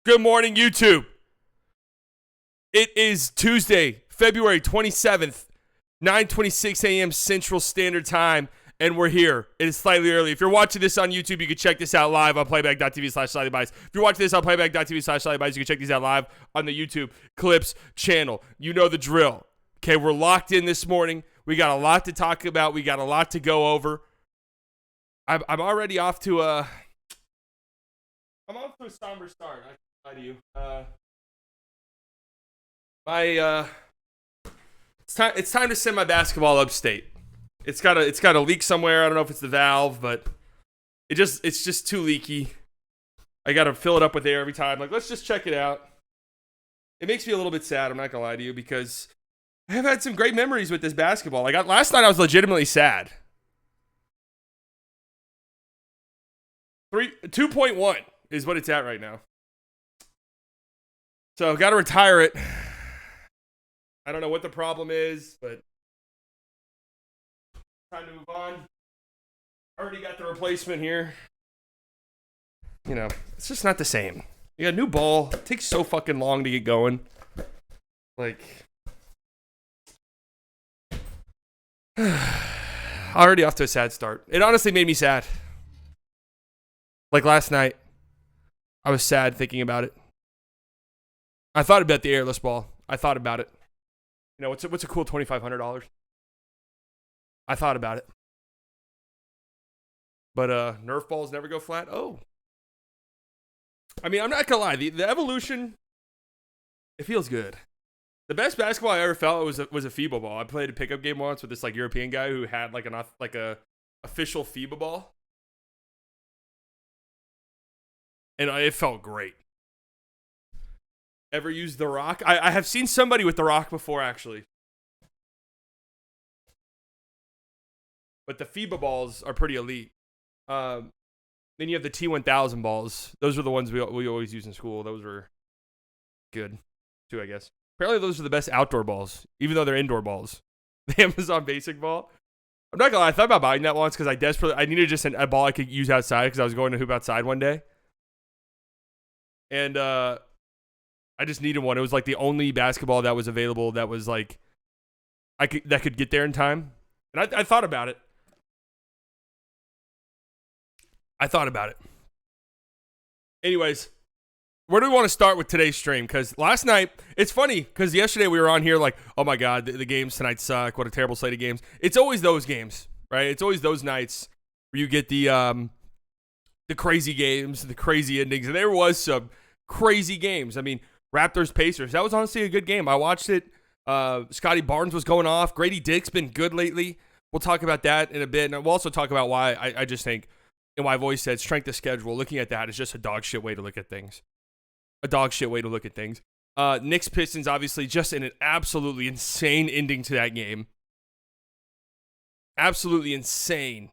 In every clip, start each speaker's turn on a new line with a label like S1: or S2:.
S1: Good morning, YouTube. It is Tuesday, February 27th, 9:26 a.m. Central Standard Time, and we're here. It is slightly early. If you're watching this on YouTube, you can check this out live on playback.tv/slightlybiased. If you're watching this on playback.tv/slightlybiased, you can check these out live on the YouTube Clips channel. You know the drill. Okay, we're locked in this morning. We got a lot to talk about. We got a lot to go over. I'm already off to a somber start. I can lie to you. It's time to send my basketball upstate. It's got a leak somewhere. I don't know if it's the valve, but it's just too leaky. I got to fill it up with air every time. Like, let's just check it out. It makes me a little bit sad, I'm not gonna lie to you, because I have had some great memories with this basketball. Like, last night I was legitimately sad. 2.1 is what it's at right now. So, got to retire it. I don't know what the problem is, but time to move on. Already got the replacement here. You know, it's just not the same. You got a new ball. It takes so fucking long to get going. Like, already off to a sad start. It honestly made me sad. Like last night, I was sad thinking about it. I thought about the airless ball. I thought about it. You know, what's a cool $2,500? I thought about it. But Nerf balls never go flat. Oh. I mean, I'm not going to lie. The evolution, it feels good. The best basketball I ever felt was a FIBA ball. I played a pickup game once with this like European guy who had like a official FIBA ball. And it felt great. Ever used the Rock? I have seen somebody with the Rock before, actually. But the FIBA balls are pretty elite. Then you have the T1000 balls. Those were the ones we always use in school. Those were good, too, I guess. Apparently, those are the best outdoor balls, even though they're indoor balls. The Amazon Basic ball. I'm not gonna lie, I thought about buying that once because I needed just a ball I could use outside because I was going to hoop outside one day. And I just needed one. It was like the only basketball that was available that was like that could get there in time. And I thought about it. Anyways, where do we want to start with today's stream? Because last night, it's funny because yesterday we were on here like, oh my God, the games tonight suck. What a terrible slate of games. It's always those games, right? It's always those nights where you get the crazy games, the crazy endings. And there was some crazy games. I mean, Raptors, Pacers. That was honestly a good game. I watched it. Scotty Barnes was going off. Grady Dick's been good lately. We'll talk about that in a bit. And we'll also talk about why I just think, and why I've always said strength of schedule, looking at that is just a dog shit way to look at things. Knicks, Pistons, obviously, just an absolutely insane ending to that game. Absolutely insane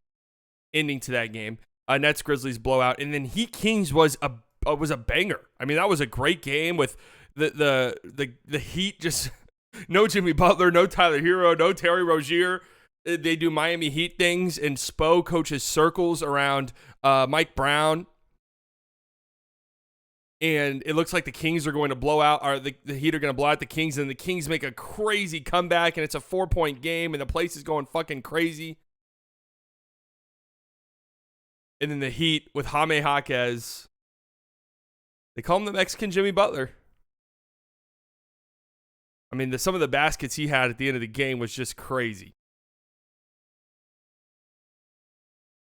S1: ending to that game. Nets, Grizzlies blowout. And then Heat, Kings was a banger. I mean, that was a great game with the Heat just no Jimmy Butler, no Tyler Hero, no Terry Rozier. They do Miami Heat things, and Spo coaches circles around Mike Brown. And it looks like the Kings are going to blow out, or the Heat are going to blow out the Kings, and the Kings make a crazy comeback, and it's a 4-point game, and the place is going fucking crazy. And then the Heat with Jaime Jaquez, they call him the Mexican Jimmy Butler. I mean, some of the baskets he had at the end of the game was just crazy.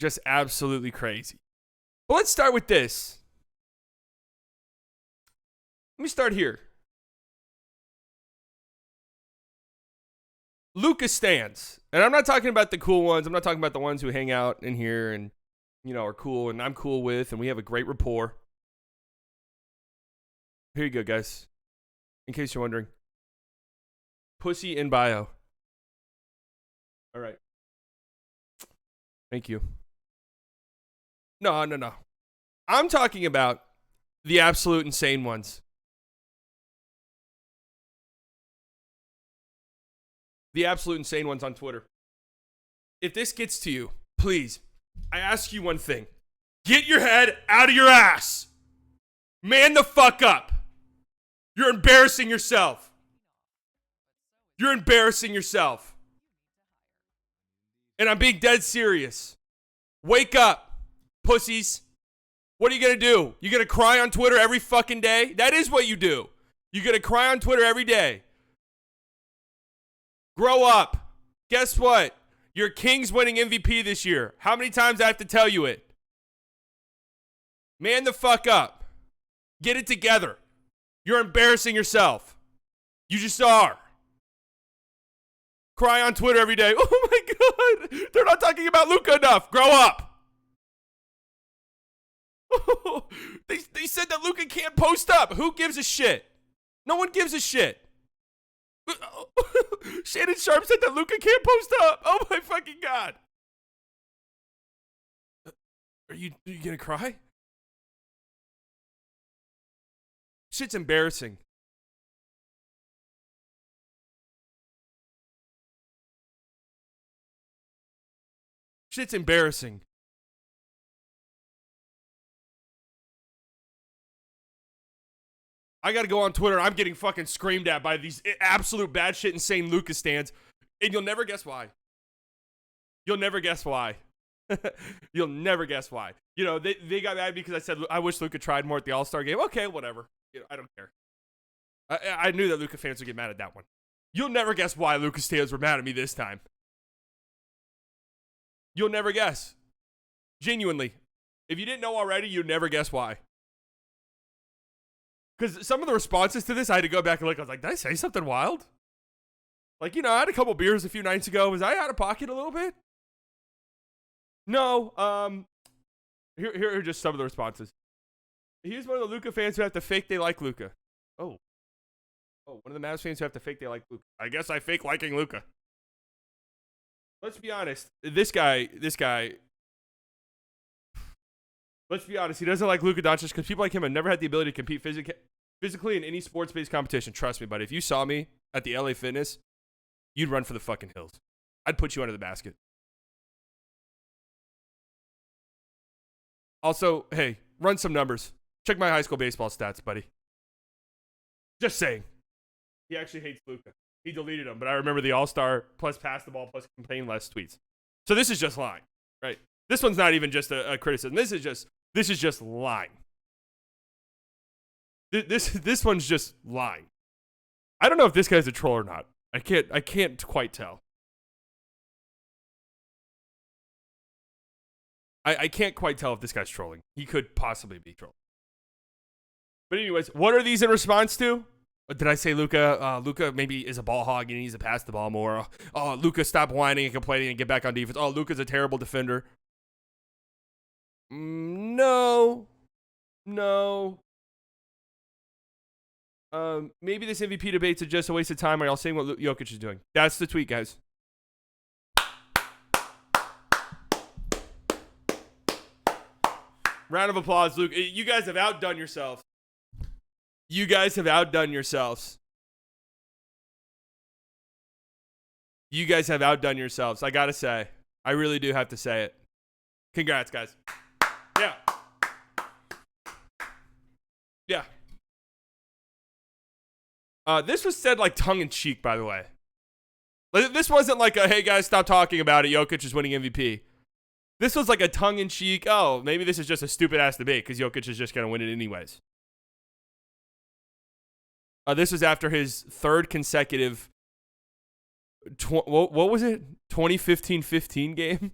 S1: Just absolutely crazy. But let's start with this. Let me start here. Luka stands. And I'm not talking about the cool ones. I'm not talking about the ones who hang out in here and, you know, are cool and I'm cool with and we have a great rapport. Here you go, guys. In case you're wondering. Pussy in bio. All right. Thank you. No. I'm talking about the absolute insane ones. The absolute insane ones on Twitter. If this gets to you, please, I ask you one thing. Get your head out of your ass. Man the fuck up. You're embarrassing yourself. You're embarrassing yourself. And I'm being dead serious. Wake up, pussies. What are you going to do? You going to cry on Twitter every fucking day? That is what you do. You're going to cry on Twitter every day. Grow up. Guess what? Your Kings winning MVP this year. How many times do I have to tell you it? Man the fuck up. Get it together. You're embarrassing yourself. You just are. Cry on Twitter every day. Oh my God. They're not talking about Luka enough. Grow up. They said that Luka can't post up. Who gives a shit? No one gives a shit. Shannon Sharp said that Luka can't post up. Oh my fucking God. Are you gonna cry? Shit's embarrassing. Shit's embarrassing. I got to go on Twitter. I'm getting fucking screamed at by these absolute bad shit insane Luka stands. And you'll never guess why. You'll never guess why. You'll never guess why. You know, they got mad because I said, I wish Luka tried more at the All-Star game. Okay, whatever. You know, I don't care. I knew that Luka fans would get mad at that one. You'll never guess why Luka fans were mad at me this time. You'll never guess. Genuinely. If you didn't know already, you'd never guess why. Because some of the responses to this, I had to go back and look. I was like, did I say something wild? Like, you know, I had a couple beers a few nights ago. Was I out of pocket a little bit? No. Here are just some of the responses. He's one of the Luka fans who have to fake they like Luka. Oh, one of the Mavs fans who have to fake they like Luka. I guess I fake liking Luka. Let's be honest. This guy. Let's be honest. He doesn't like Luka Doncic because people like him have never had the ability to compete physically in any sports-based competition. Trust me, buddy. If you saw me at the LA Fitness, you'd run for the fucking hills. I'd put you under the basket. Also, hey, run some numbers. Check my high school baseball stats, buddy. Just saying. He actually hates Luka. He deleted him, but I remember the All-Star plus pass the ball plus complain less tweets. So this is just lying, right? This one's not even just a criticism. This is just lying. This one's just lying. I don't know if this guy's a troll or not. I can't quite tell. I can't quite tell if this guy's trolling. He could possibly be trolling. But anyways, what are these in response to? Did I say Luka? Luka maybe is a ball hog and he needs to pass the ball more. Oh, Luka, stop whining and complaining and get back on defense. Oh, Luka's a terrible defender. No. Maybe this MVP debate's just a waste of time. Are y'all saying what Jokic is doing? That's the tweet, guys. Round of applause, Luke. You guys have outdone yourselves. You guys have outdone yourselves. You guys have outdone yourselves. I gotta say. I really do have to say it. Congrats, guys. Yeah. Yeah. This was said like tongue-in-cheek, by the way. This wasn't like a, hey, guys, stop talking about it. Jokic is winning MVP. This was like a tongue-in-cheek, oh, maybe this is just a stupid-ass debate because Jokic is just going to win it anyways. This was after his third consecutive, what was it? 2015-15 game?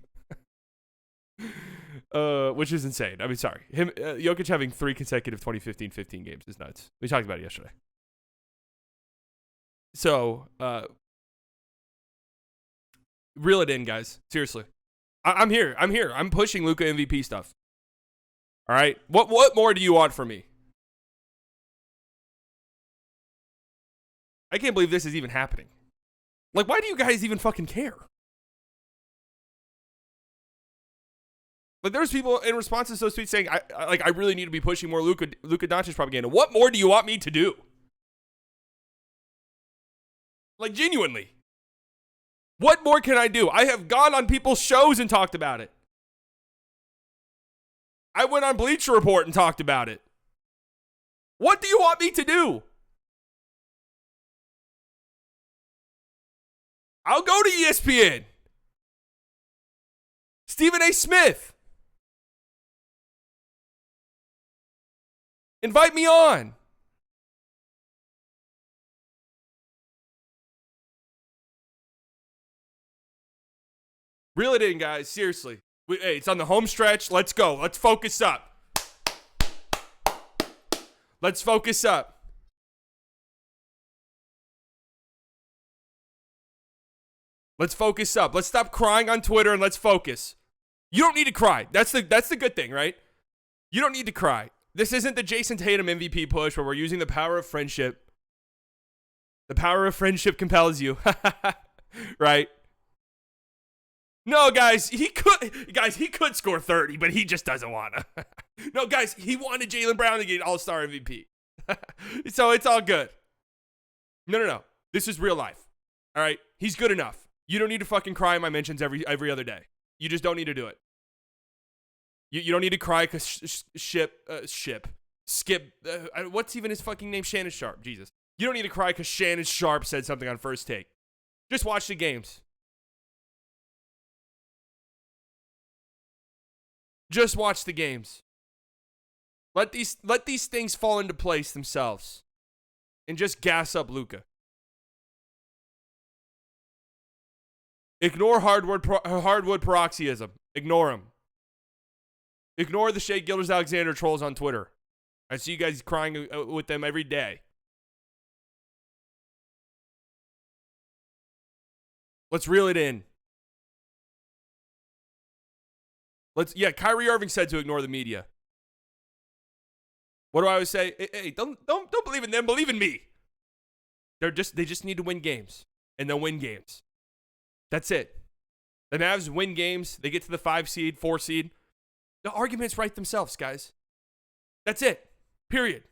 S1: Which is insane. I mean, sorry. Jokic having 3 consecutive 2015-15 games is nuts. We talked about it yesterday. So, reel it in, guys. Seriously. I'm here. I'm pushing Luka MVP stuff. All right? What more do you want from me? I can't believe this is even happening. Like, why do you guys even fucking care? Like, there's people in response to those tweets saying, I really need to be pushing more Luka Doncic propaganda. What more do you want me to do? Like, genuinely. What more can I do? I have gone on people's shows and talked about it. I went on Bleacher Report and talked about it. What do you want me to do? I'll go to ESPN. Stephen A. Smith. Invite me on. Reel it in, guys. Seriously. Hey, it's on the home stretch. Let's go. Let's focus up. Let's focus up. Let's focus up. Let's stop crying on Twitter and let's focus. You don't need to cry. That's the good thing, right? You don't need to cry. This isn't the Jason Tatum MVP push where we're using the power of friendship. The power of friendship compels you. Right? No, guys, he could score 30, but he just doesn't want to. No, guys, he wanted Jaylen Brown to get All-Star MVP. So it's all good. No. This is real life. All right? He's good enough. You don't need to fucking cry in my mentions every other day. You just don't need to do it. You don't need to cry because Skip, what's even his fucking name? Shannon Sharp. Jesus. You don't need to cry because Shannon Sharp said something on First Take. Just watch the games. Just watch the games. Let these things fall into place themselves. And just gas up Luka. Ignore hardwood paroxysm. Ignore him. Ignore the Shea Gilders-Alexander trolls on Twitter. I see you guys crying with them every day. Let's reel it in. Kyrie Irving said to ignore the media. What do I always say? Hey, don't believe in them, believe in me. They just need to win games. And they'll win games. That's it. The Mavs win games. They get to the 5 seed, 4 seed. The arguments write themselves, guys. That's it. Period.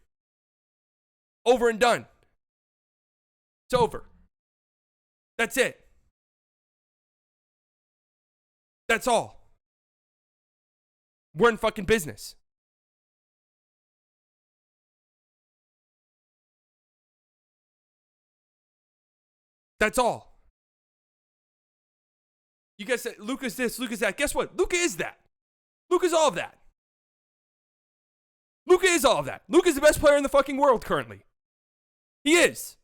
S1: Over and done. It's over. That's it. That's all. We're in fucking business. That's all. You guys say, Luka's this, Luka's that. Guess what? Luka is that. Luka's all of that. Luka is all of that. Luka's the best player in the fucking world currently. He is.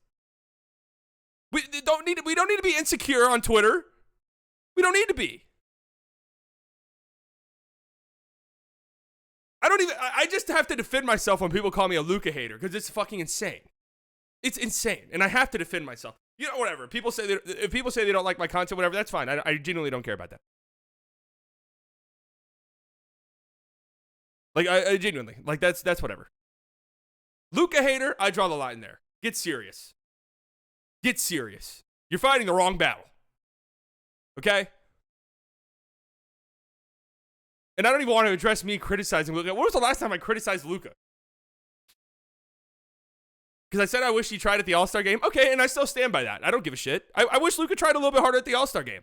S1: We don't need to be insecure on Twitter. We don't need to be. I just have to defend myself when people call me a Luka hater because it's fucking insane. It's insane. And I have to defend myself. You know, whatever. If people say they don't like my content, whatever, that's fine. I genuinely don't care about that. Like, I genuinely, like, that's whatever. Luka hater, I draw the line there. Get serious. Get serious. You're fighting the wrong battle. Okay? And I don't even want to address me criticizing Luka. When was the last time I criticized Luka? Because I said I wish he tried at the All-Star game. Okay, and I still stand by that. I don't give a shit. I wish Luka tried a little bit harder at the All-Star game.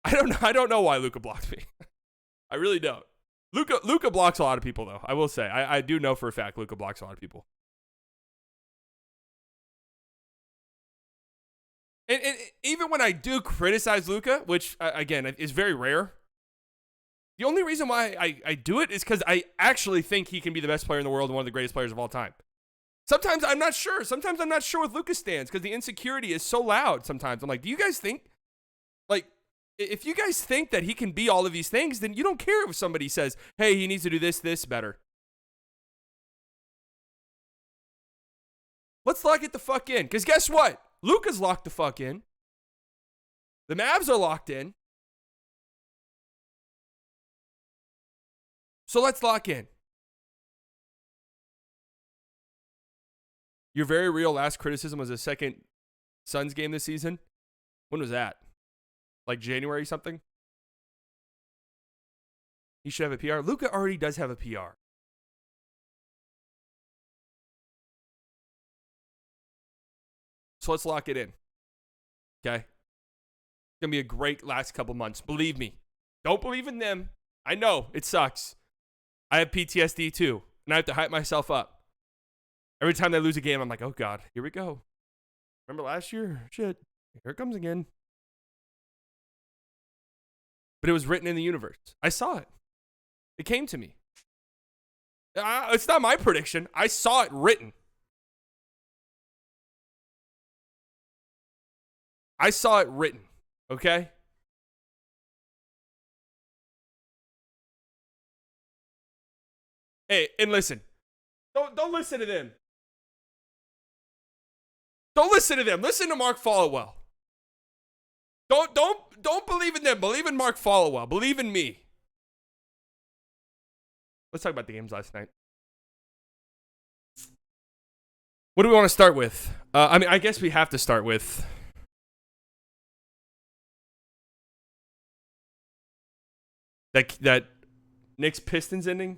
S1: I don't know why Luka blocked me. I really don't. Luka blocks a lot of people, though. I will say. I do know for a fact Luka blocks a lot of people. And even when I do criticize Luka, which, again, is very rare, the only reason why I do it is because I actually think he can be the best player in the world and one of the greatest players of all time. Sometimes I'm not sure. Sometimes I'm not sure with Luka stands because the insecurity is so loud sometimes. I'm like, do you guys think, like, if you guys think that he can be all of these things, then you don't care if somebody says, hey, he needs to do this better. Let's lock it the fuck in. Because guess what? Luka's locked the fuck in. The Mavs are locked in. So let's lock in. Your very real last criticism was a second Suns game this season. When was that? Like January something? He should have a PR. Luka already does have a PR. So let's lock it in. Okay? It's going to be a great last couple months. Believe me. Don't believe in them. I know. It sucks. I have PTSD too. and I have to hype myself up. Every time they lose a game, I'm like, oh God, here we go. Remember last year? Shit, here it comes again. But it was written in the universe. I saw it. It came to me. It's not my prediction. I saw it written. I saw it written. Okay? Hey, and listen. Don't listen to them. Don't listen to them. Listen to Mark Followell. Don't believe in them. Believe in Mark Followell. Believe in me. Let's talk about the games last night. What do we want to start with? I guess we have to start with that Knicks Pistons ending.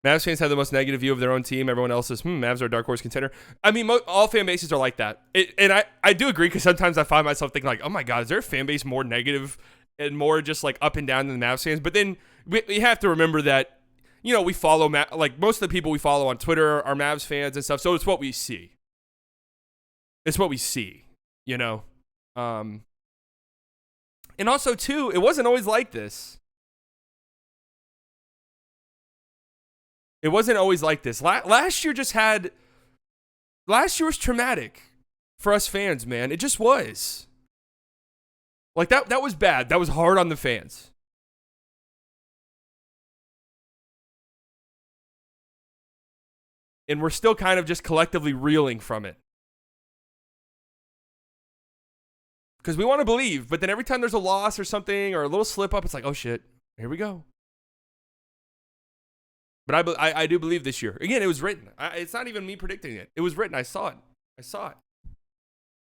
S1: Mavs fans have the most negative view of their own team. Everyone else is, Mavs are a dark horse contender. I mean, all fan bases are like that. And I do agree, because sometimes I find myself thinking like, oh my God, is there a fan base more negative and more just like up and down than the Mavs fans? But then we have to remember that, we follow, like most of the people we follow on Twitter are Mavs fans and stuff. So it's what we see. It's what we see, And also, too, it wasn't always like this. It wasn't always like this. Last year was traumatic for us fans, man. It just was. Like, that was bad. That was hard on the fans. And we're still kind of just collectively reeling from it. Because we want to believe, but then every time there's a loss or something or a little slip up, it's like, oh shit, here we go. But I do believe this year. Again, it was written. It's not even me predicting it. It was written. I saw it.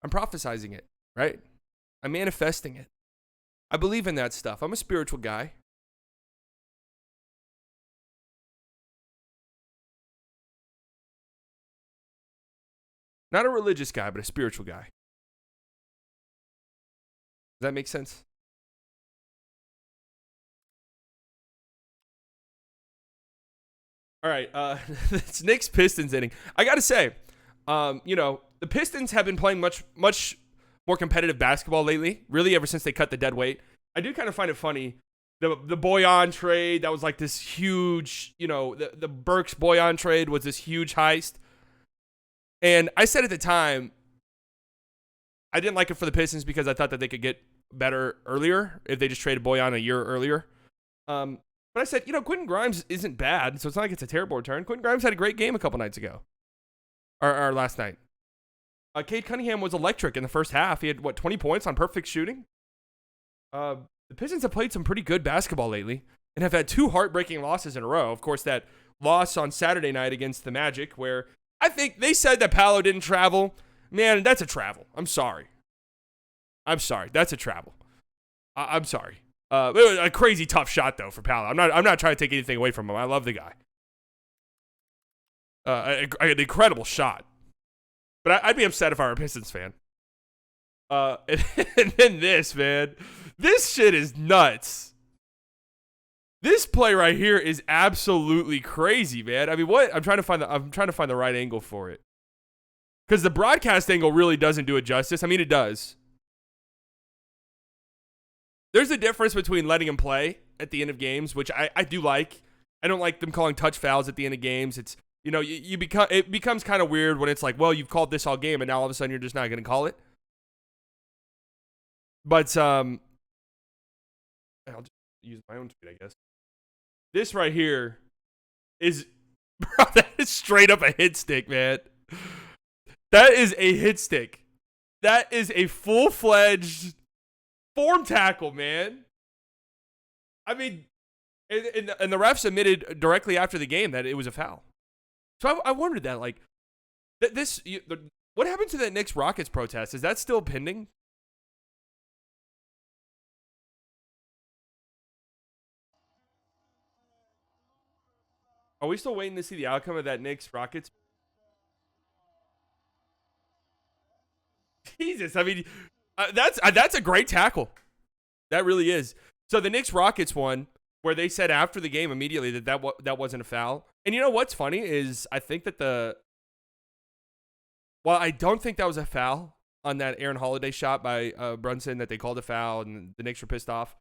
S1: I'm prophesizing it, right? I'm manifesting it. I believe in that stuff. I'm a spiritual guy. Not a religious guy, but a spiritual guy. Does that make sense? All right, it's Knicks Pistons inning. I gotta say, the Pistons have been playing much more competitive basketball lately. Really, ever since they cut the dead weight. I do kind of find it funny. The Boyan trade, that was like this huge, the Burks Boyan trade was this huge heist. And I said at the time, I didn't like it for the Pistons because I thought that they could get better earlier if they just traded Boyan a year earlier. But I said, Quentin Grimes isn't bad, so it's not like it's a terrible return. Quentin Grimes had a great game a couple nights ago. Or last night. Cade Cunningham was electric in the first half. He had, 20 points on perfect shooting? The Pistons have played some pretty good basketball lately and have had 2 heartbreaking losses in a row. Of course, that loss on Saturday night against the Magic, where I think they said that Paolo didn't travel. Man, that's a travel. I'm sorry. That's a travel. I'm sorry. It was a crazy tough shot though for Paolo. I'm not trying to take anything away from him. I love the guy. An incredible shot. But I'd be upset if I were a Pistons fan. And then this, man. This shit is nuts. This play right here is absolutely crazy, man. I mean, what? I'm trying to find the right angle for it. Because the broadcast angle really doesn't do it justice. I mean, it does. There's a difference between letting him play at the end of games, which I do like. I don't like them calling touch fouls at the end of games. It's, it becomes kind of weird when it's like, well, you've called this all game and now all of a sudden you're just not going to call it. But I'll just use my own tweet, I guess. This right here is, bro, that is straight up a hit stick, man. That is a hit stick. That is a full-fledged form tackle, man. I mean, and the refs admitted directly after the game that it was a foul. So I wondered that, like, what happened to that Knicks Rockets protest? Is that still pending? Are we still waiting to see the outcome of that Knicks Rockets? Jesus, I mean, that's a great tackle. That really is. So the Knicks Rockets one, where they said after the game immediately that wasn't a foul. And you know what's funny is I think that I don't think that was a foul on that Aaron Holiday shot by Brunson that they called a foul and the Knicks were pissed off.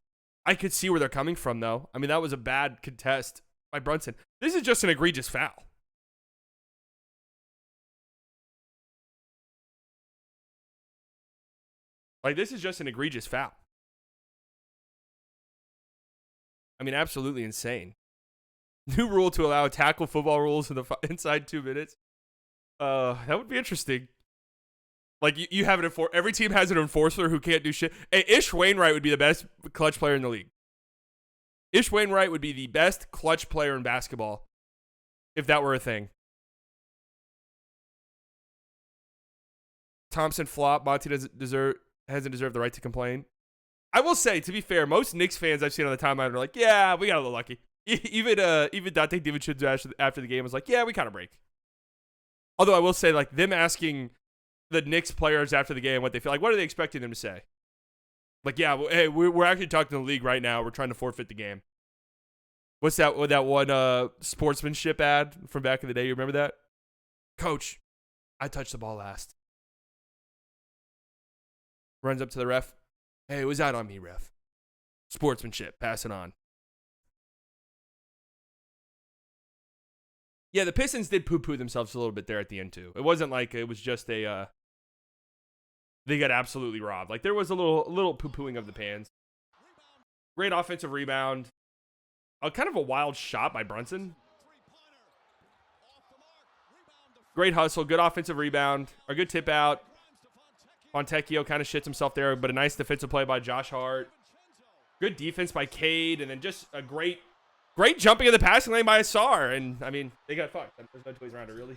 S1: I could see where they're coming from, though. I mean, that was a bad contest by Brunson. This is just an egregious foul. Like, this is just an egregious foul. I mean, absolutely insane. New rule to allow tackle football rules in the inside 2 minutes. That would be interesting. Like, you have every team has an enforcer who can't do shit. Hey, Ish Wainwright would be the best clutch player in the league. Ish Wainwright would be the best clutch player in basketball if that were a thing. Thompson flop. Monty hasn't deserved the right to complain. I will say, to be fair, most Knicks fans I've seen on the timeline are like, yeah, we got a little lucky. Even Dante DiVincenzo after the game was like, yeah, we kind of break. Although I will say, like, them asking the Knicks players after the game what they feel like, what are they expecting them to say? Like, yeah, hey, we're actually talking to the league right now. We're trying to forfeit the game. What's that one sportsmanship ad from back in the day? You remember that? Coach, I touched the ball last. Runs up to the ref. Hey, it was out on me, ref. Sportsmanship. Pass it on. Yeah, the Pistons did poo-poo themselves a little bit there at the end, too. It wasn't like it was just they got absolutely robbed. Like, there was a little poo-pooing of the pans. Great offensive rebound. Kind of a wild shot by Brunson. Great hustle. Good offensive rebound. A good tip out. Fontecchio kind of shits himself there, but a nice defensive play by Josh Hart. Good defense by Cade, and then just a great jumping of the passing lane by Asar. And, I mean, they got fucked. There's no two ways around it, really.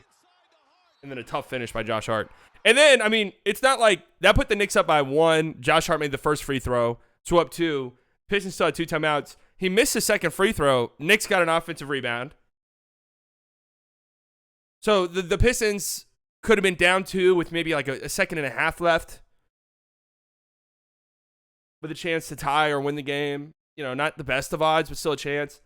S1: And then a tough finish by Josh Hart. And then, I mean, it's not like that put the Knicks up by 1. Josh Hart made the first free throw. So up 2. Pistons still had 2 timeouts. He missed his second free throw. Knicks got an offensive rebound. So the Pistons could have been down 2 with maybe like a second and a half left, with a chance to tie or win the game. You know, not the best of odds, but still a chance.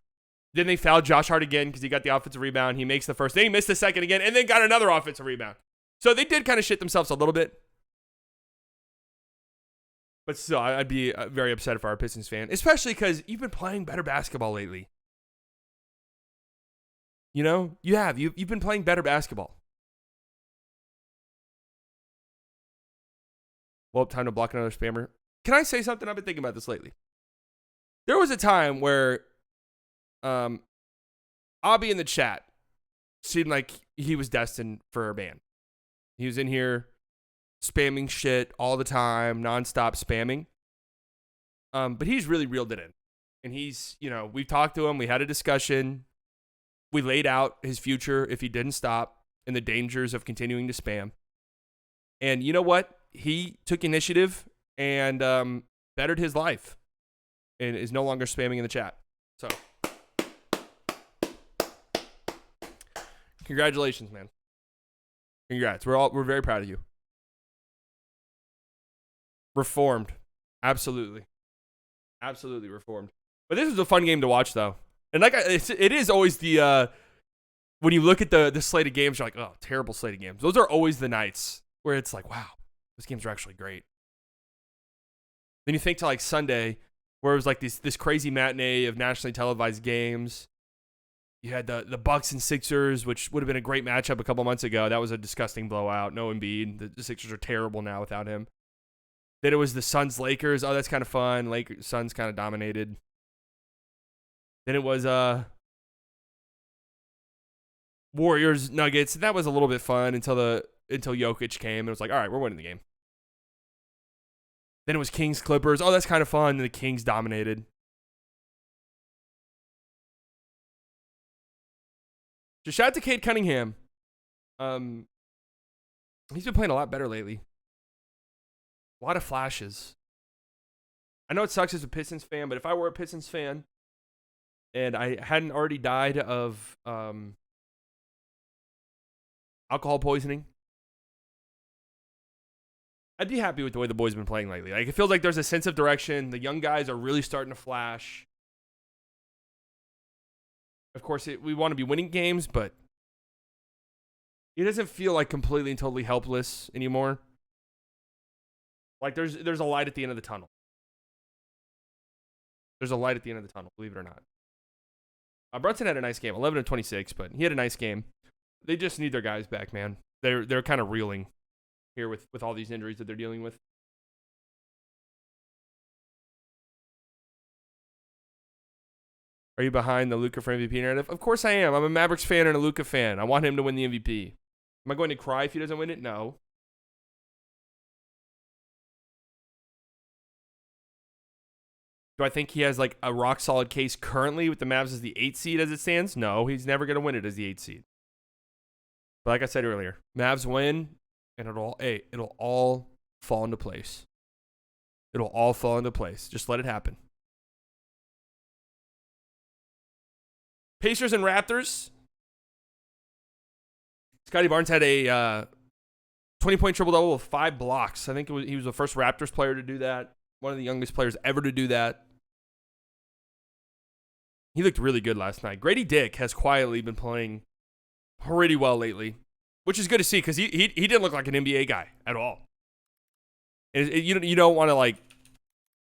S1: Then they fouled Josh Hart again because he got the offensive rebound. He makes the first. Then he missed the second again, and then got another offensive rebound. So they did kind of shit themselves a little bit. But still, I'd be very upset if I were a Pistons fan, especially because you've been playing better basketball lately. You know, you have. You've been playing better basketball. Well, time to block another spammer. Can I say something? I've been thinking about this lately. There was a time where Abby in the chat seemed like he was destined for a ban. He was in here spamming shit all the time, nonstop spamming. But he's really reeled it in. And he's, you know, we talked to him. We had a discussion. We laid out his future if he didn't stop and the dangers of continuing to spam. And you know what? He took initiative and bettered his life and is no longer spamming in the chat. So, congratulations, man. Congrats. We're very proud of you. Reformed. Absolutely. Absolutely reformed. But this was a fun game to watch, though. And like it is always the when you look at the slate of games, you're like, oh, terrible slate of games. Those are always the nights where it's like, wow, those games are actually great. Then you think to like Sunday, where it was like this crazy matinee of nationally televised games. You had the Bucks and Sixers, which would have been a great matchup a couple months ago. That was a disgusting blowout. No Embiid. The Sixers are terrible now without him. Then it was the Suns-Lakers. Oh, that's kind of fun. Suns kind of dominated. Then it was Warriors-Nuggets. That was a little bit fun until Jokic came. And it was like, all right, we're winning the game. Then it was Kings-Clippers. Oh, that's kind of fun. And the Kings dominated. Just shout out to Cade Cunningham. He's been playing a lot better lately. A lot of flashes. I know it sucks as a Pistons fan, but if I were a Pistons fan and I hadn't already died of alcohol poisoning, I'd be happy with the way the boys have been playing lately. Like, it feels like there's a sense of direction. The young guys are really starting to flash. Of course, we want to be winning games, but it doesn't feel like completely and totally helpless anymore. Like, there's a light at the end of the tunnel. There's a light at the end of the tunnel, believe it or not. Brunson had a nice game, 11 of 26, but he had a nice game. They just need their guys back, man. They're kind of reeling here with all these injuries that they're dealing with. Are you behind the Luka for MVP narrative? Of course I am. I'm a Mavericks fan and a Luka fan. I want him to win the MVP. Am I going to cry if he doesn't win it? No. Do I think he has like a rock solid case currently with the Mavs as the 8 seed as it stands? No, he's never going to win it as the 8 seed. But like I said earlier, Mavs win and it'll all fall into place. It'll all fall into place. Just let it happen. Pacers and Raptors. Scotty Barnes had a 20-point triple-double with 5 blocks. I think he was the first Raptors player to do that. One of the youngest players ever to do that. He looked really good last night. Grady Dick has quietly been playing pretty well lately, which is good to see because he didn't look like an NBA guy at all. You don't want to, like,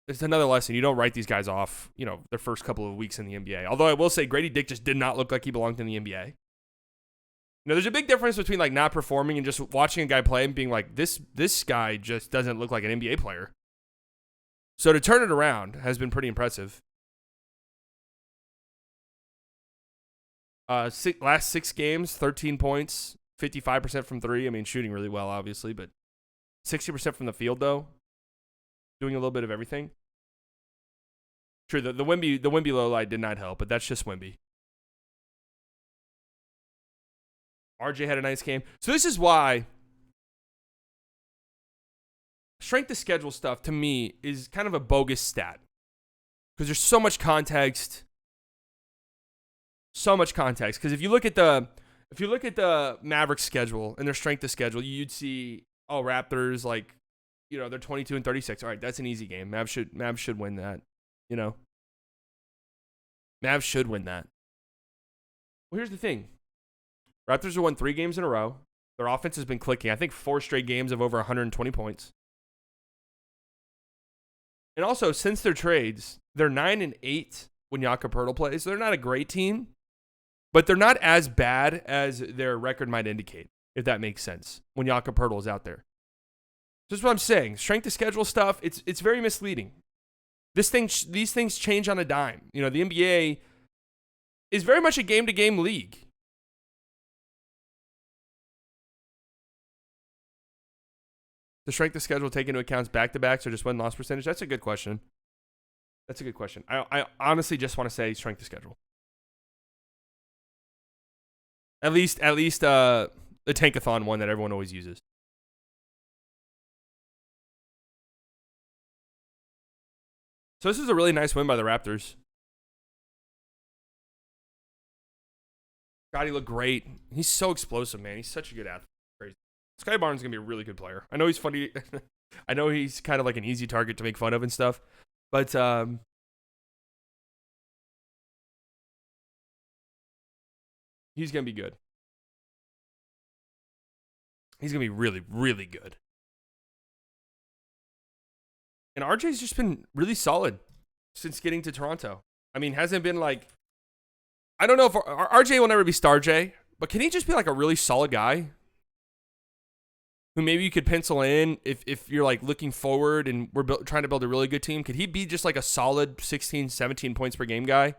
S1: it's another lesson. You don't write these guys off, their first couple of weeks in the NBA. Although I will say Grady Dick just did not look like he belonged in the NBA. There's a big difference between like not performing and just watching a guy play and being like, this guy just doesn't look like an NBA player. So to turn it around has been pretty impressive. Last 6 games, 13 points, 55% from 3. I mean, shooting really well, obviously, but 60% from the field, though. Doing a little bit of everything. True, the Wemby low light did not help, but that's just Wemby. RJ had a nice game. So this is why strength of schedule stuff, to me, is kind of a bogus stat. Because there's so much context. So much context. Because if you look at the Mavericks schedule and their strength of schedule, you'd see, Raptors, like, they're 22 and 36. All right, that's an easy game. Mavs should win that. Mavs should win that. Well, here's the thing. Raptors have won 3 games in a row. Their offense has been clicking. I think 4 straight games of over 120 points. And also, since their trades, they're 9 and 8 when Jakob Poeltl plays. So they're not a great team, but they're not as bad as their record might indicate, if that makes sense, when Jakob Poeltl is out there. This is what I'm saying. Strength of schedule stuff, it's very misleading. These things change on a dime. The NBA is very much a game-to-game league. The strength of schedule take into account back-to-backs or just win-loss percentage? That's a good question. I honestly just want to say strength of schedule. At least the Tankathon one that everyone always uses. So this is a really nice win by the Raptors. Scotty looked great. He's so explosive, man. He's such a good athlete. Crazy. Scotty Barnes is going to be a really good player. I know he's funny. I know he's kind of like an easy target to make fun of and stuff. But he's going to be good. He's going to be really, really good. And RJ's just been really solid since getting to Toronto. I mean, hasn't been like... I don't know if RJ will never be Star J, but can he just be like a really solid guy who maybe you could pencil in if you're like looking forward and we're trying to build a really good team? Could he be just like a solid 16, 17 points per game guy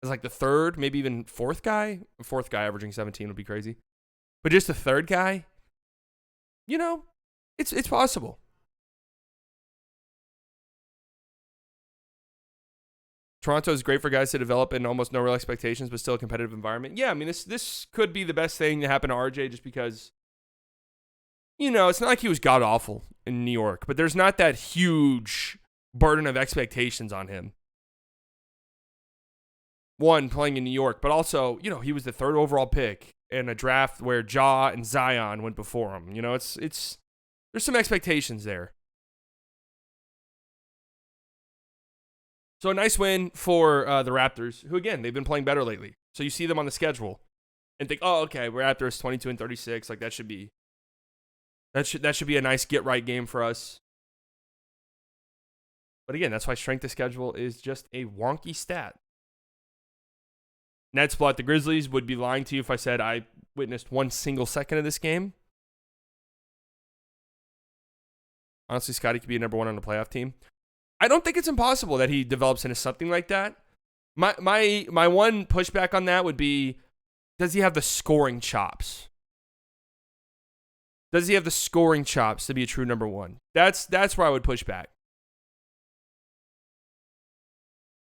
S1: as like the third, maybe even fourth guy? A fourth guy averaging 17 would be crazy. But just the third guy, it's possible. Toronto is great for guys to develop in almost no real expectations, but still a competitive environment. Yeah, I mean, this could be the best thing to happen to RJ just because, it's not like he was god-awful in New York, but there's not that huge burden of expectations on him. One, playing in New York, but also, he was the 3rd overall pick in a draft where Ja and Zion went before him. It's There's some expectations there. So a nice win for the Raptors, who, again, they've been playing better lately. So you see them on the schedule and think, oh, okay, Raptors 22-36. Like, that should be a nice get-right game for us. But again, that's why strength of schedule is just a wonky stat. Nets blow out the Grizzlies. Would be lying to you if I said I witnessed one single second of this game. Honestly, Scotty could be a number one on the playoff team. I don't think it's impossible that he develops into something like that. My one pushback on that would be, does he have the scoring chops? Does he have the scoring chops to be a true number one? That's where I would push back.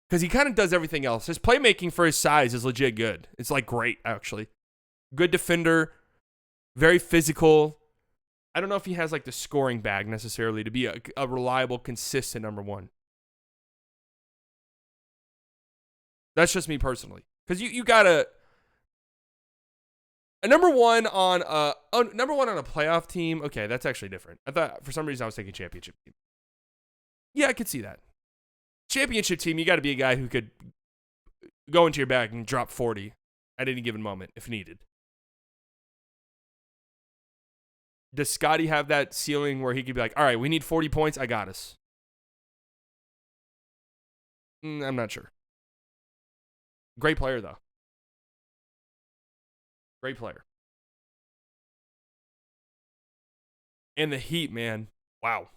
S1: Because he kind of does everything else. His playmaking for his size is legit good. It's like great, actually. Good defender. Very physical. I don't know if he has like the scoring bag necessarily to be a reliable, consistent number one. That's just me personally. Because you gotta a number one on a playoff team. Okay, that's actually different. I thought for some reason I was thinking championship team. Yeah, I could see that. Championship team, you got to be a guy who could go into your bag and drop 40 at any given moment if needed. Does Scotty have that ceiling where he could be like, all right, we need 40 points. I got us. I'm not sure. Great player, though. Great player. And the Heat, man. Wow.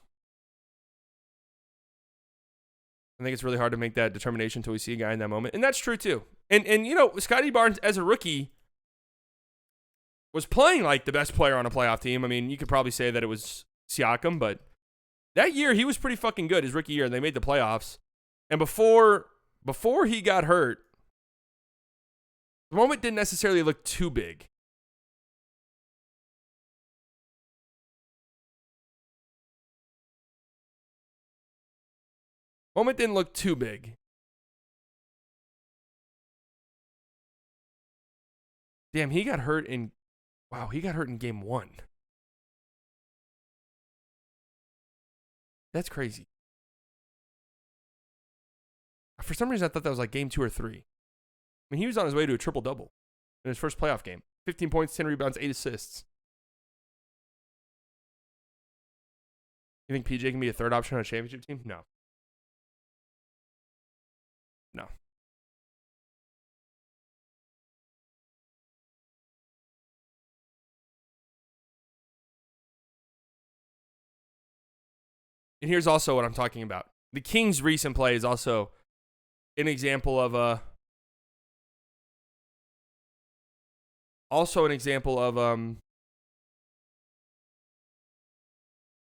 S1: I think it's really hard to make that determination until we see a guy in that moment. And that's true, too. And you know, Scotty Barnes, as a rookie, was playing like the best player on a playoff team. I mean, you could probably say that it was Siakam, but that year he was pretty fucking good, his rookie year, and they made the playoffs. And before he got hurt, the moment didn't necessarily look too big. Moment didn't look too big. Damn, he got hurt in game 1. That's crazy. For some reason, I thought that was like game 2 or 3. I mean, he was on his way to a triple-double in his first playoff game. 15 points, 10 rebounds, 8 assists. You think PJ can be a third option on a championship team? No. No. And here's also what I'm talking about. The Kings' recent play is also an example of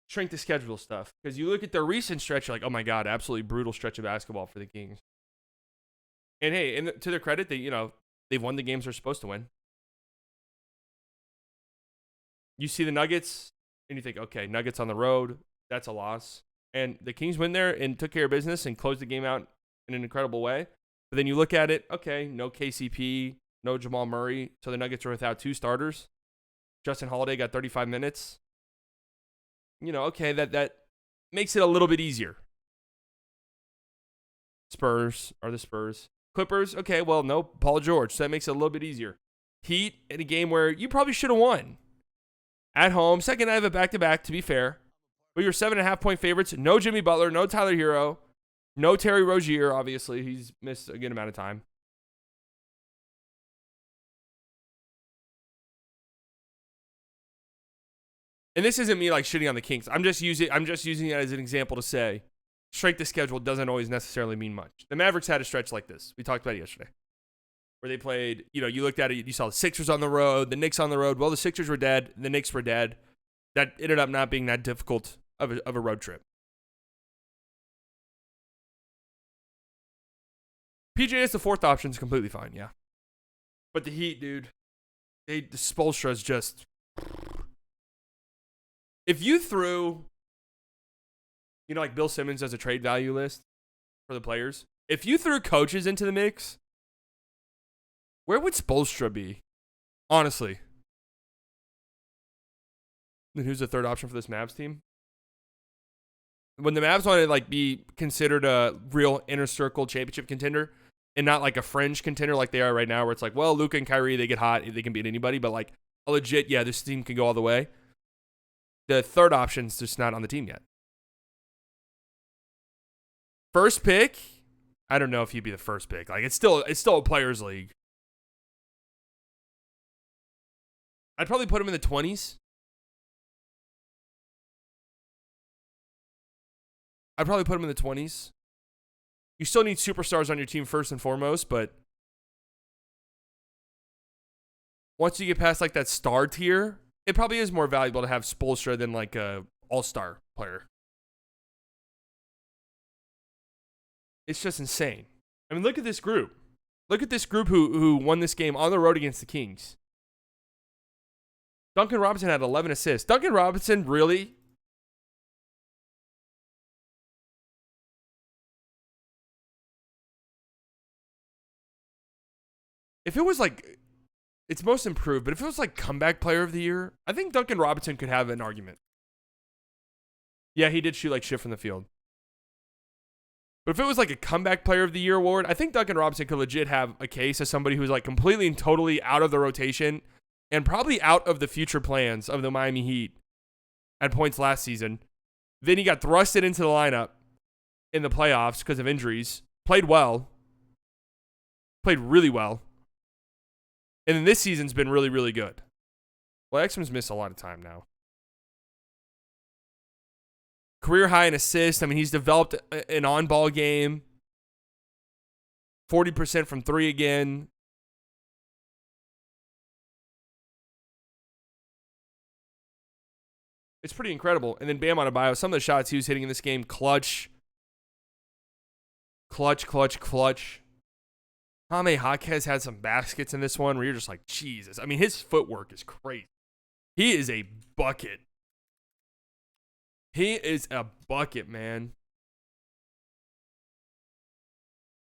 S1: strength of schedule stuff. Because you look at their recent stretch, you're like, oh my God, absolutely brutal stretch of basketball for the Kings. And hey, and to their credit, they've won the games they're supposed to win. You see the Nuggets, and you think, okay, Nuggets on the road, that's a loss. And the Kings went there and took care of business and closed the game out in an incredible way. But then you look at it, okay, no KCP, no Jamal Murray, so the Nuggets are without 2 starters. Justin Holiday got 35 minutes. Okay, that makes it a little bit easier. Spurs are the Spurs. Clippers, okay, well, no Paul George, so that makes it a little bit easier. Heat in a game where you probably should have won. At home, second night of a back-to-back, to be fair. But you're 7.5-point favorites. No Jimmy Butler, no Tyler Hero, no Terry Rozier, obviously. He's missed a good amount of time. And this isn't me like shitting on the Kings. I'm just using it as an example to say strength of schedule doesn't always necessarily mean much. The Mavericks had a stretch like this. We talked about it yesterday. Where they played, you looked at it, you saw the Sixers on the road, the Knicks on the road. Well, the Sixers were dead, the Knicks were dead. That ended up not being that difficult of a road trip. PJ as the fourth option is completely fine, yeah. But the Heat, dude, the Spoelstra's just... If you threw, like Bill Simmons as a trade value list for the players, if you threw coaches into the mix, where would Spoelstra be? Honestly. Then who's the third option for this Mavs team? When the Mavs want to like be considered a real inner circle championship contender and not like a fringe contender like they are right now, where it's like, well, Luka and Kyrie, they get hot, they can beat anybody, but like a legit, yeah, this team can go all the way. The third option's just not on the team yet. First pick, I don't know if he'd be the first pick. Like it's still a players' league. I'd probably put him in the 20s. I'd probably put him in the 20s. You still need superstars on your team first and foremost, but once you get past like that star tier, it probably is more valuable to have Spoelstra than like a all-star player. It's just insane. I mean, look at this group. Look at this group who won this game on the road against the Kings. Duncan Robinson had 11 assists. Duncan Robinson really... If it was like, it's most improved, but if it was like comeback player of the year, I think Duncan Robinson could have an argument. Yeah, he did shoot like shit from the field. But if it was like a comeback player of the year award, I think Duncan Robinson could legit have a case as somebody who's like completely and totally out of the rotation and probably out of the future plans of the Miami Heat at points last season. Then he got thrusted into the lineup in the playoffs because of injuries. Played well. Played really well. And then this season's been really, really good. Well, Exum's missed a lot of time now. Career high in assists. I mean, he's developed an on-ball game. 40% from three again. It's pretty incredible. And then Bam Adebayo, some of the shots he was hitting in this game, clutch. Jaime Jaquez had some baskets in this one where you're just like, Jesus. I mean, his footwork is crazy. He is a bucket. He is a bucket, man.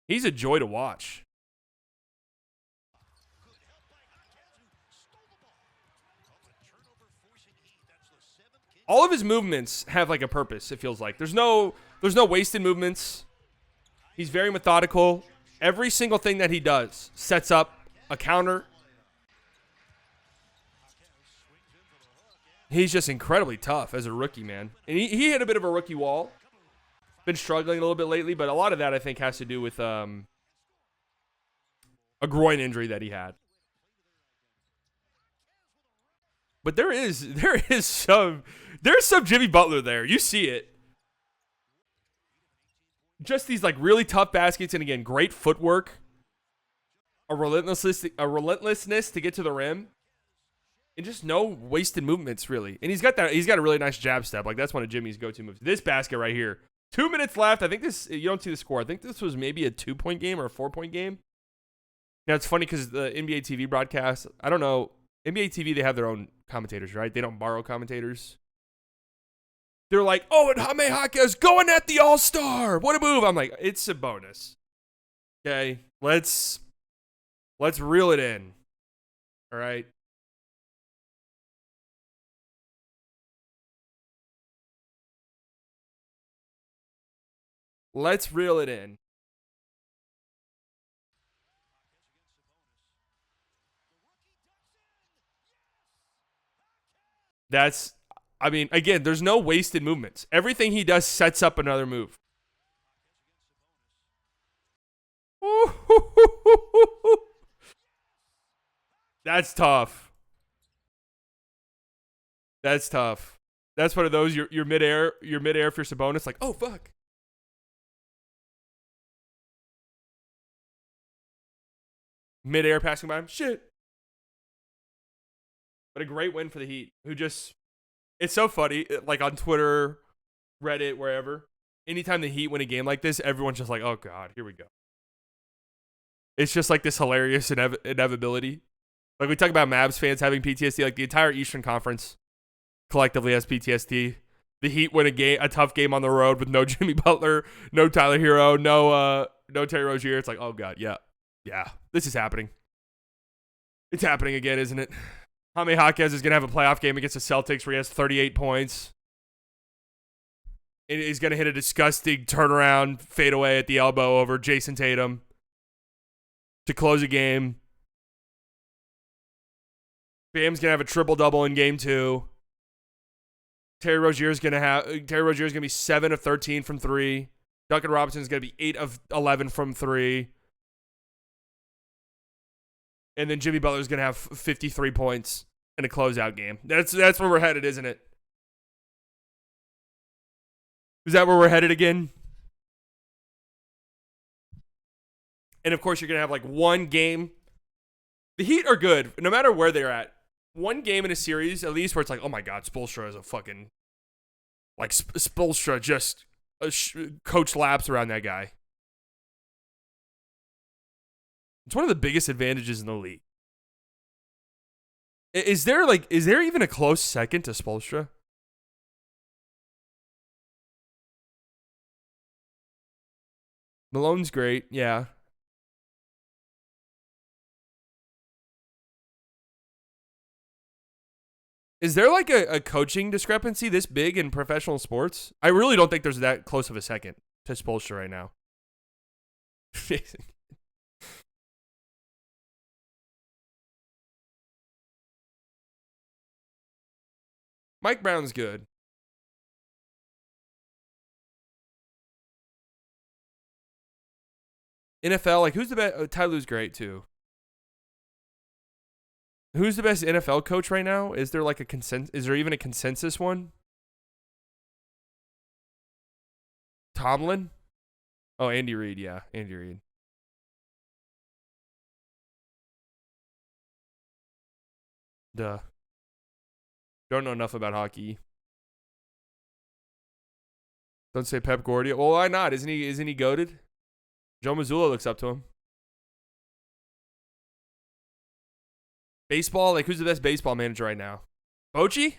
S1: He's a joy to watch. All of his movements have like a purpose, it feels like. There's no wasted movements. He's very methodical. Every single thing that he does sets up a counter. He's just incredibly tough as a rookie, man. And he hit a bit of a rookie wall. Been struggling a little bit lately, but a lot of that I think has to do with a groin injury that he had. But there's some Jimmy Butler there. You see it. Just these like really tough baskets, and again, great footwork, a relentlessness to get to the rim, and just no wasted movements really. And he's got a really nice jab step. Like that's one of Jimmy's go-to moves. This basket right here. 2 minutes left. I think this, you don't see the score. I think this was maybe a 2-point game or a 4-point game. Now it's funny because the NBA TV broadcast, I don't know, NBA TV, they have their own commentators, right? They don't borrow commentators. They're like, oh, and Jaime Jaquez going at the All-Star. What a move. I'm like, it's a bonus. Okay, let's reel it in. All right. Let's reel it in. I mean, again, there's no wasted movements. Everything he does sets up another move. That's tough. That's tough. That's one of those, you're midair if you're Sabonis, like, oh, fuck. Midair passing by him. Shit. But a great win for the Heat, who just, it's so funny, like on Twitter, Reddit, wherever. Anytime the Heat win a game like this, everyone's just like, oh, God, here we go. It's just like this hilarious inevitability. Like we talk about Mavs fans having PTSD, like the entire Eastern Conference collectively has PTSD. The Heat win a tough game on the road with no Jimmy Butler, no Tyler Hero, no Terry Rozier. It's like, oh, God, yeah, this is happening. It's happening again, isn't it? Jaime Jaquez is going to have a playoff game against the Celtics where he has 38 points. And he's going to hit a disgusting turnaround fadeaway at the elbow over Jason Tatum to close a game. Bam's going to have a triple-double in game 2. Terry Rozier's going to be 7 of 13 from 3. Duncan Robinson's going to be 8 of 11 from 3. And then Jimmy Butler's going to have 53 points in a closeout game. That's where we're headed, isn't it? Is that where we're headed again? And of course, you're going to have like one game. The Heat are good, no matter where they're at. One game in a series, at least, where it's like, oh my God, Spoelstra is a fucking, like, Spoelstra just coach laps around that guy. It's one of the biggest advantages in the league. Is there even a close second to Spoelstra? Malone's great, yeah. Is there like a coaching discrepancy this big in professional sports? I really don't think there's that close of a second to Spoelstra right now. Mike Brown's good. NFL, like, who's the best? Ty Lue's great too. Who's the best NFL coach right now? Is there like a consensus? Is there even a consensus one? Tomlin? Oh, Andy Reid. Yeah, Andy Reid. Duh. Don't know enough about hockey. Don't say Pep Guardiola. Well, why not? Isn't he goated? Joe Mazzulla looks up to him. Baseball, like, who's the best baseball manager right now? Bochy?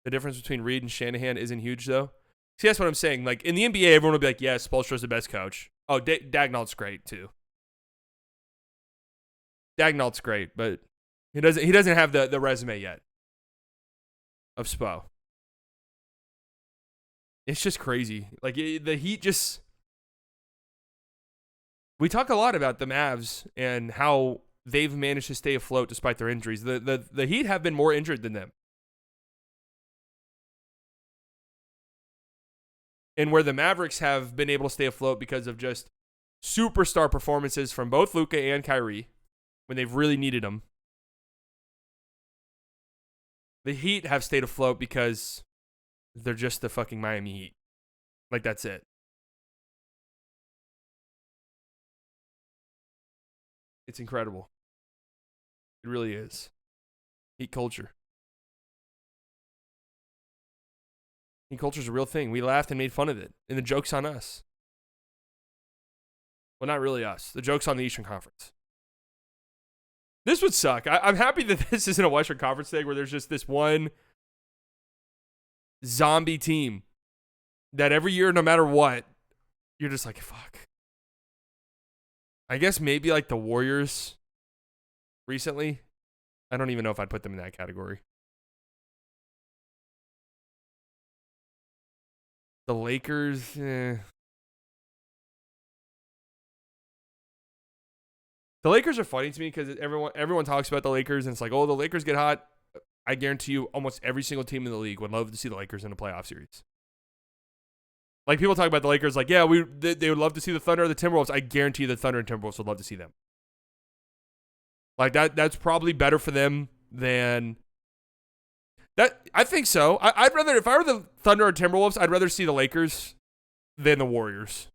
S1: The difference between Reid and Shanahan isn't huge, though. See, that's what I'm saying. Like, in the NBA, everyone will be like, yes, Spoelstra's the best coach. Oh, Dagnall's great, too. Dagnall's great, but he doesn't have the resume yet of Spo. It's just crazy. Like, the Heat just... We talk a lot about the Mavs and how they've managed to stay afloat despite their injuries. The Heat have been more injured than them. And where the Mavericks have been able to stay afloat because of just superstar performances from both Luka and Kyrie when they've really needed them. The Heat have stayed afloat because they're just the fucking Miami Heat. Like, that's it. It's incredible. It really is. Heat culture. Heat culture is a real thing. We laughed and made fun of it. And the joke's on us. Well, not really us. The joke's on the Eastern Conference. This would suck. I'm happy that this isn't a Western Conference thing where there's just this one zombie team that every year, no matter what, you're just like, fuck. I guess maybe like the Warriors recently. I don't even know if I'd put them in that category. The Lakers, The Lakers are funny to me because everyone talks about the Lakers and it's like, oh, the Lakers get hot. I guarantee you almost every single team in the league would love to see the Lakers in a playoff series. Like, people talk about the Lakers like, yeah, they would love to see the Thunder or the Timberwolves. I guarantee the Thunder and Timberwolves would love to see them. Like, that's probably better for them than that. I think so. I'd rather, if I were the Thunder or Timberwolves, I'd rather see the Lakers than the Warriors.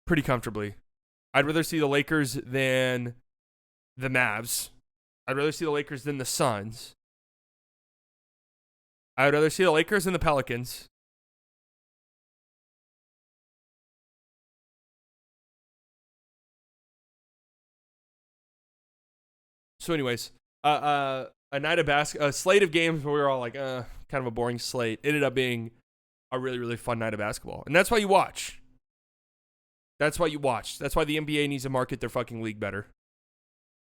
S1: Pretty comfortably. I'd rather see the Lakers than the Mavs. I'd rather see the Lakers than the Suns. I would rather see the Lakers than the Pelicans. So anyways, a slate of games where we were all like, kind of a boring slate. Ended up being a really, really fun night of basketball. And that's why you watch. That's why you watch. That's why the NBA needs to market their fucking league better.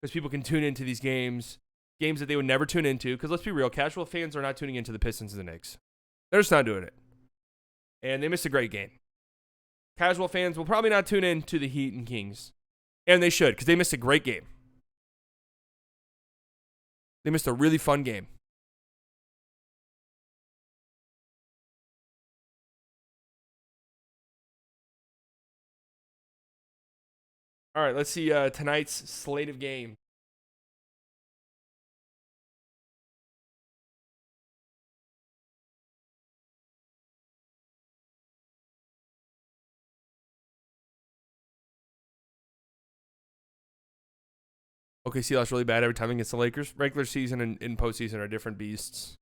S1: Because people can tune into these games that they would never tune into. Because let's be real, casual fans are not tuning into the Pistons and the Knicks. They're just not doing it. And they missed a great game. Casual fans will probably not tune in to the Heat and Kings. And they should, because they missed a great game. They missed a really fun game. All right, let's see tonight's slate of games. OKC lost really bad every time against the Lakers. Regular season and postseason are different beasts.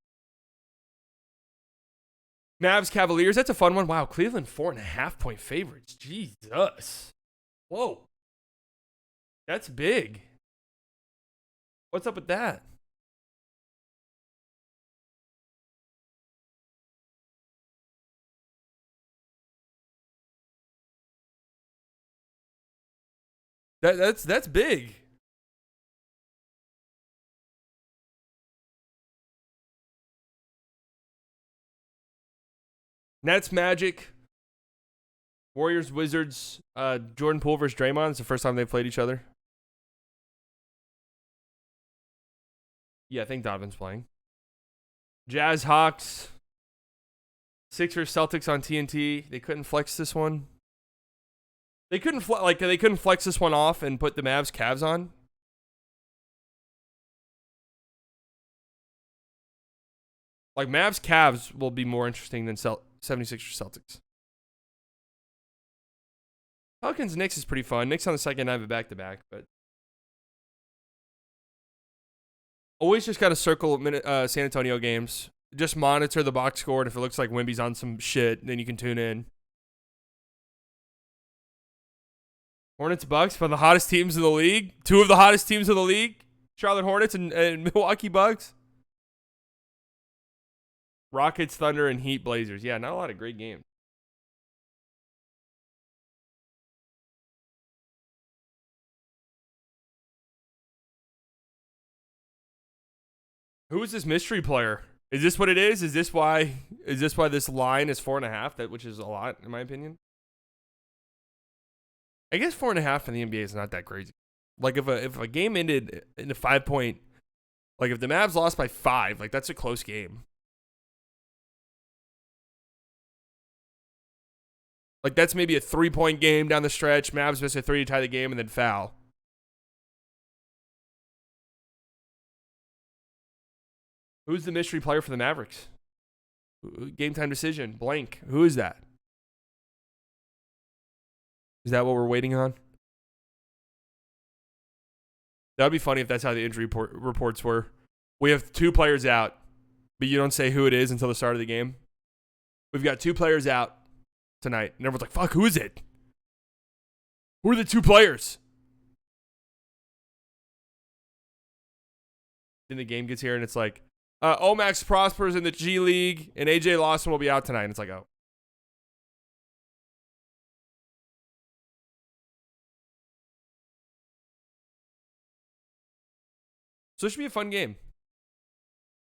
S1: Mavs, Cavaliers. That's a fun one. Wow, Cleveland 4.5-point favorites. Jesus. Whoa. That's big. What's up with that? That's big. Nets, Magic, Warriors, Wizards, Jordan Poole versus Draymond. It's the first time they've played each other. Yeah, I think Donovan's playing. Jazz, Hawks, Sixers, Celtics on TNT. They couldn't flex this one. They couldn't flex this one off and put the Mavs, Cavs on. Like Mavs, Cavs will be more interesting than 76ers, Celtics. Pelicans, Knicks is pretty fun. Knicks on the second night of a back-to-back, but always just got to circle San Antonio games. Just monitor the box score, and if it looks like Wemby's on some shit, then you can tune in. Hornets, Bucks, one of the hottest teams in the league. Two of the hottest teams in the league. Charlotte Hornets and Milwaukee Bucks. Rockets, Thunder, and Heat, Blazers. Yeah, not a lot of great games. Who is this mystery player? Is this what it is? Is this why this line is 4.5? Which is a lot, in my opinion. I guess 4.5 in the NBA is not that crazy. Like if a game ended in a 5-point, like if the Mavs lost by 5, like that's a close game. Like that's maybe a 3-point game down the stretch. Mavs miss a 3 to tie the game and then foul. Who's the mystery player for the Mavericks? Game time decision. Blank. Who is that? Is that what we're waiting on? That would be funny if that's how the injury reports were. We have 2 players out, but you don't say who it is until the start of the game. We've got 2 players out tonight, and everyone's like, fuck, who is it? Who are the 2 players? Then the game gets here, and it's like, Omax Prospers in the G League, and AJ Lawson will be out tonight. And it's like, oh. So it should be a fun game.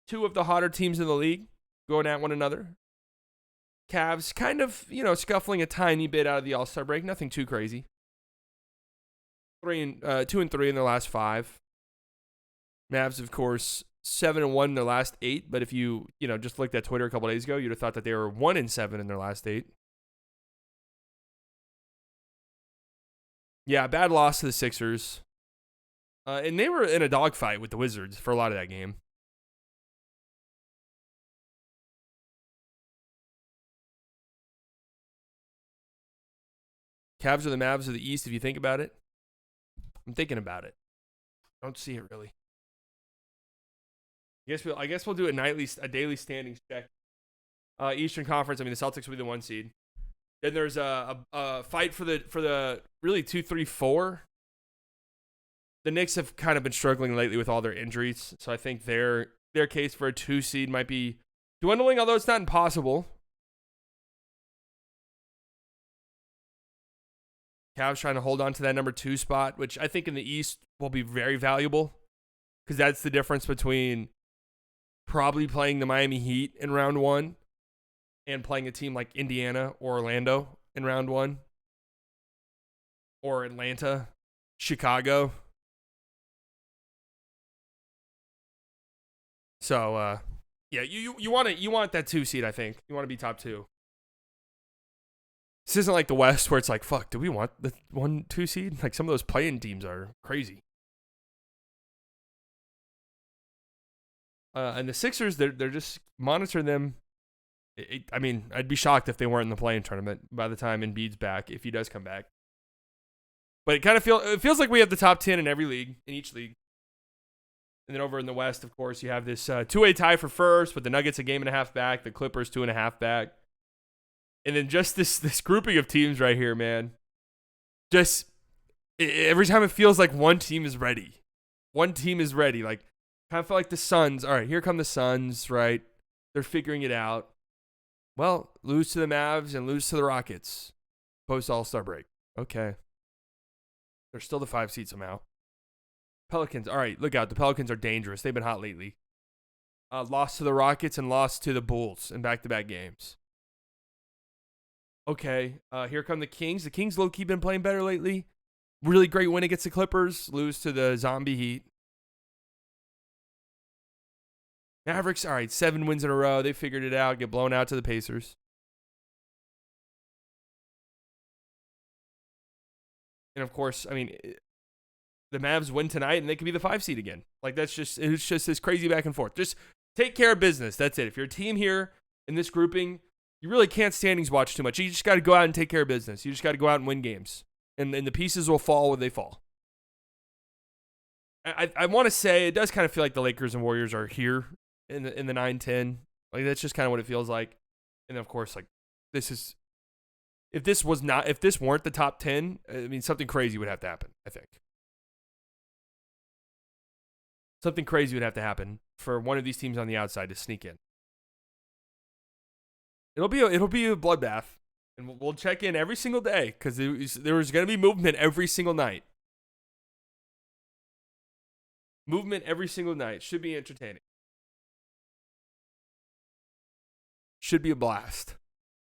S1: 2 of the hotter teams in the league going at one another. Cavs kind of, scuffling a tiny bit out of the All-Star break. Nothing too crazy. 2-3 in their last 5. Mavs, of course, 7-1 in their last 8. But if you just looked at Twitter a couple days ago, you'd have thought that they were 1-7 in their last 8. Yeah, bad loss to the Sixers. And they were in a dogfight with the Wizards for a lot of that game. Cavs are the Mavs of the East, if you think about it. I'm thinking about it. I don't see it really. I guess we'll do a daily standings check. Eastern Conference. I mean, the Celtics will be the 1 seed. Then there's a fight for the really 2, 3, 4. The Knicks have kind of been struggling lately with all their injuries, so I think their case for a 2 seed might be dwindling, although it's not impossible. Cavs trying to hold on to that number 2 spot, which I think in the East will be very valuable because that's the difference between probably playing the Miami Heat in round 1 and playing a team like Indiana or Orlando in round 1 or Atlanta, Chicago. So, yeah, you want that 2 seed, I think. You want to be top 2. This isn't like the West where it's like, fuck, do we want the 1-2 seed? Like some of those play-in teams are crazy. And the Sixers, they're just monitor them. I mean, I'd be shocked if they weren't in the play-in tournament by the time Embiid's back, if he does come back. But it feels like we have the top 10 in every league, in each league. And then over in the West, of course, you have this 2-way tie for first with the Nuggets a game and a half back, the Clippers 2.5 back. And then just this grouping of teams right here, man. Just every time it feels like one team is ready. One team is ready. Like, kind of felt like the Suns. All right, here come the Suns, right? They're figuring it out. Well, lose to the Mavs and lose to the Rockets. Post All-Star break. Okay. They're still the 5 seed somehow. Pelicans. All right, look out. The Pelicans are dangerous. They've been hot lately. Lost to the Rockets and lost to the Bulls in back-to-back games. Okay, here come the Kings. The Kings low-key been playing better lately. Really great win against the Clippers. Lose to the zombie Heat. Mavericks, all right, 7 wins in a row. They figured it out. Get blown out to the Pacers. And, of course, I mean, the Mavs win tonight, and they could be the 5 seed again. Like, it's just this crazy back and forth. Just take care of business. That's it. If you're a team here in this grouping, you really can't standings watch too much. You just got to go out and take care of business. You just got to go out and win games. And the pieces will fall where they fall. I want to say it does kind of feel like the Lakers and Warriors are here in the 9-10. Like, that's just kind of what it feels like. And, of course, like, this is... If this weren't the top 10, I mean, something crazy would have to happen, I think. Something crazy would have to happen for one of these teams on the outside to sneak in. It'll be a bloodbath, and we'll check in every single day because there was going to be movement every single night. Movement every single night. Should be entertaining. Should be a blast.